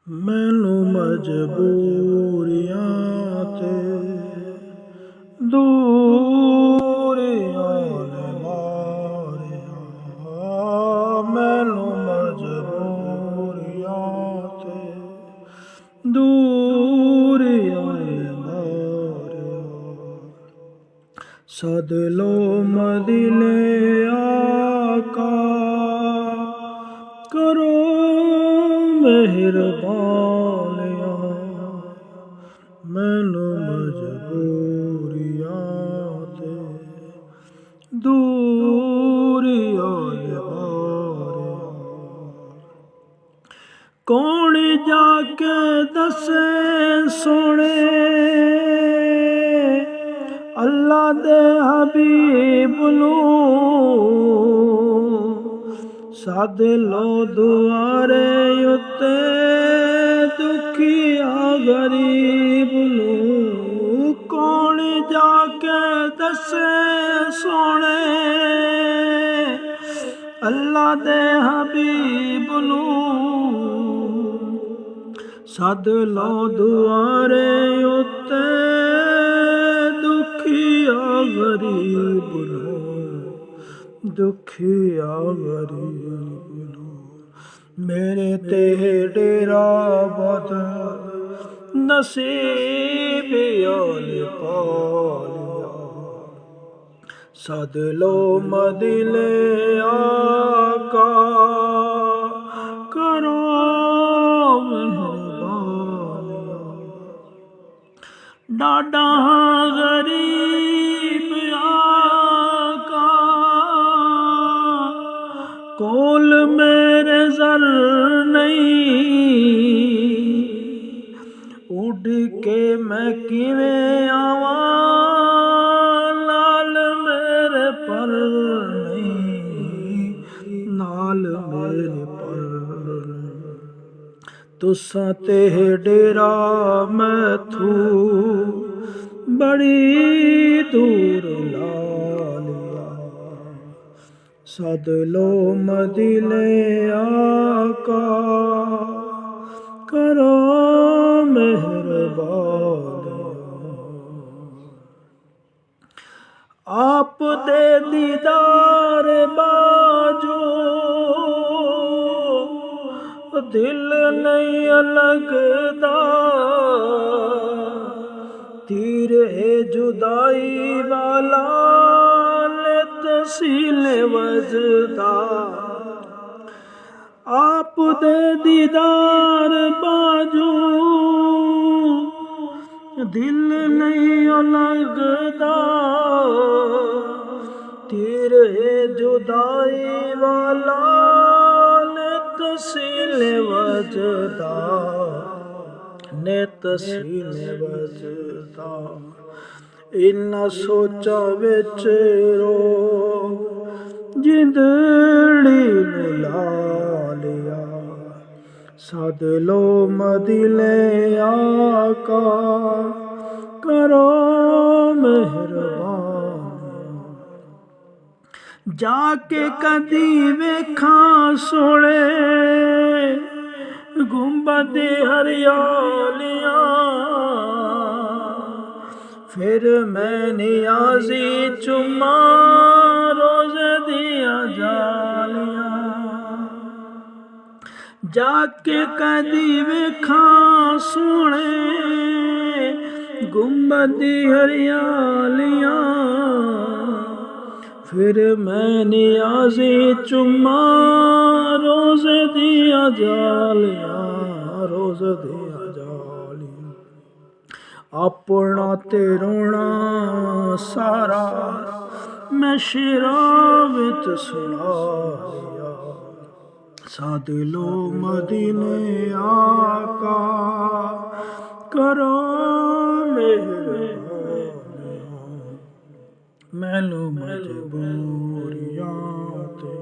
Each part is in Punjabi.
ਮੈਨੂੰ ਮਜਬੂਰੀਆਂ ਤੇ ਦੂਰੀਆਂ ਨੇ ਮਾਰਿਆ, ਮੈਨੂੰ ਮਜਬੂਰੀਆਂ ਤੇ ਦੂਰੀਆਂ ਨੇ ਮਾਰਿਆ। ਸਦ ਲੋ ਮਦੀਨੇ ਆਕਾ, ਕਰੋ ਮਿਹਰਬਾਨੀਆਂ, ਮੈਨੂੰ ਮਜਬੂਰੀਆਂ ਤੇ ਦੂਰੀਆਂ ਨੇ ਮਾਰਿਆ। ਕੌਣ ਜਾ ਕੇ ਦੱਸੇ ਸੋਹਣੇ ਅੱਲਾ ਦੇ ਹਬੀਬ ਨੂੰ, ਸੱਦ ਲੋ ਦੁਆਰੇ ਉੱਤੇ ਦੁਖੀਆ ਗਰੀਬ ਨੂੰ। ਕੌਣ ਜਾ ਕੇ ਦੱਸੇ ਸੋਹਣੇ ਅੱਲਾ ਦੇ ਹਬੀਬ ਨੂੰ, ਸੱਦ ਲੋ ਦੁਆਰੇ ਉੱਤੇ ਦੁਖੀਆ ਗਰੀਬ ਨੂੰ, ਦੁਖੀਆ ਗਰੀਬ ਨੂੰ। ਮੇਰੇ ਤੇ ਡੇਰਾ ਬਦ ਨਸੀਬੀਆਂ ਨੇ ਪਾ ਲਿਆ, ਸੱਦ ਲੋ ਮਦੀਨੇ ਆਕਾ, ਕਰੋ ਮਿਹਰਬਾਨੀਆਂ। ਡਾਢਾ ਗਰੀਬ ਆਕਾ, ਕੋਲ ਮੇਰੇ ਜ਼ਰ ਨਹੀਂ, ਉੱਡ ਕੇ ਮੈਂ ਕਿਵੇਂ ਆਵਾਂ, ਨਾਲ ਮੇਰੇ ਪਰ ਨਹੀਂ, ਨਾਲ ਮੇਰੇ ਪਰ ਨਹੀਂ। ਤੁਸਾਂ ਤੇ ਡੇਰਾ ਮੈਥੋਂ ਬੜੀ ਦੂਰ ਲਾ ਲਿਆ, ਸੱਦ ਲੋ ਮਦੀਨੇ ਆਕਾ, ਕਰੋ ਮਿਹਰਬਾਨੀਆਂ। ਆਪ ਦੇ ਦੀਦਾਰ ਬਾਝੋਂ ਦਿਲ ਨਹੀਂ ਲੱਗਦਾ, ਤੀਰ ਹੈ ਜੁਦਾਈ ਵਾਲਾ ਨਿਤ ਸੀਨੇ ਵੱਜਦਾ। ਆਪ ਦੇ ਦੀਦਾਰ ਬਾਝੋਂ ਦਿਲ ਨਹੀਂ ਲੱਗਦਾ, ਤੀਰ ਹੈ ਜੁਦਾਈ ਵਾਲਾ ਨਿਤ ਸੀਨੇ ਵੱਜਦਾ, ਨਿਤ ਸੀਨੇ ਵੱਜਦਾ। ਇਨ੍ਹਾਂ ਸੋਚਾਂ ਵਿੱਚ ਰੋ ਜਿੰਦੜੀ ਨੂੰ ਲਾ ਲਿਆ, ਸੱਦ ਲੋ ਮਦੀਨੇ ਆਕਾ, ਕਰੋ ਮਿਹਰਬਾਨੀਆਂ। ਜਾ ਕੇ ਕਦੀ ਵੇਖਾਂ ਸੋਹਣੇ ਗੁੰਬਦ ਹਰਿਆਲੀਆਂ, ਫਿਰ ਮੈਂ ਨਿਆਜ਼ੀ ਚੁੰਮਾਂ ਰੋਜ਼ੇ ਦੀਆਂ ਜਾਲੀਆਂ। ਜਾ ਕੇ ਕਦੀ ਵੇਖਾਂ ਸੋਹਣੇ ਗੁੰਬਦ ਹਰਿਆਲੀਆਂ, ਫਿਰ ਮੈਂ ਨਿਆਜ਼ੀ ਚੁੰਮਾਂ ਰੋਜ਼ੇ ਦੀਆਂ ਜਾਲੀਆਂ, ਰੋਜ਼ੇ ਦੀਆਂ ਜਾਲੀਆਂ। ਆਪਣਾ ਤੇ ਰੋਣਾ ਸਾਰਾ ਮੈਂ ਸ਼ੇਰਾਂ ਵਿੱਚ ਸੁਣਾ ਲਿਆ, ਸੱਦ ਲੋ ਮਦੀਨੇ ਆਕਾ, ਕਰੋ ਮਿਹਰਬਾਨੀਆਂ। ਮੈਨੂੰ ਮਜਬੂਰੀਆਂ ਤੇ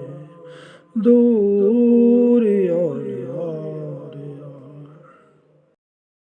ਦੂਰ